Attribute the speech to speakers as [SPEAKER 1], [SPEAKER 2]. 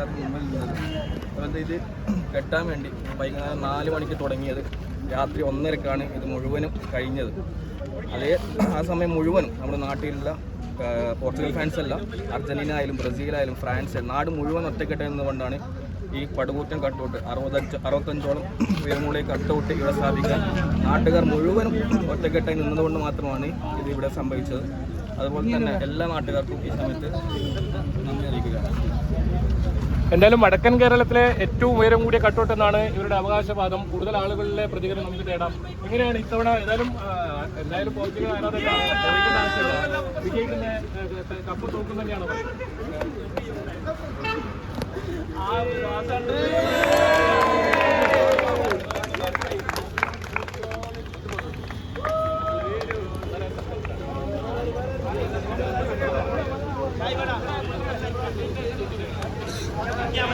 [SPEAKER 1] ആൾക്കാർക്ക് മുമ്പിൽ നിന്നത്. അതുകൊണ്ട് ഇത് കെട്ടാൻ വേണ്ടി വൈകുന്നേരം 4 മണിക്ക് തുടങ്ങിയത് രാത്രി 1:30ക്കാണ് ഇത് മുഴുവനും കഴിഞ്ഞത്. ആ സമയം മുഴുവനും നമ്മുടെ നാട്ടിലുള്ള പോർച്ചുഗൽ ഫാൻസ് അല്ല, അർജന്റീന ആയാലും ബ്രസീലായാലും ഫ്രാൻസ് നാട് മുഴുവൻ ഒറ്റക്കെട്ട് എന്നതുകൊണ്ടാണ് ഈ പടുകൂറ്റൻ കട്ടൗട്ട് 65ഓളം ഉയരമുള്ള കട്ടൗട്ട് ഇവിടെ സ്ഥാപിക്കാൻ നാട്ടുകാർ മുഴുവനും ഒറ്റക്കെട്ടായി നിന്നതുകൊണ്ട് മാത്രമാണ് ഇത് ഇവിടെ സംഭവിച്ചത്. അതുപോലെ തന്നെ എല്ലാ നാട്ടുകാർക്കും ഈ സമയത്ത് നന്ദി അറിയിക്കുകയാണ്.
[SPEAKER 2] എന്തായാലും വടക്കൻ കേരളത്തിലെ ഏറ്റവും ഉയരം കൂടിയ കട്ടൗട്ട് എന്നാണ് ഇവരുടെ അവകാശവാദം. കൂടുതൽ ആളുകളിലെ പ്രതികരണം നമുക്ക് നേടാം. എങ്ങനെയാണ് ഇത്തവണ എന്തായാലും പോർച്ചുഗൽ ആരാധകർ വിജയിക്കുന്ന കപ്പ് തോക്കും തന്നെയാണോ?
[SPEAKER 3] Ya,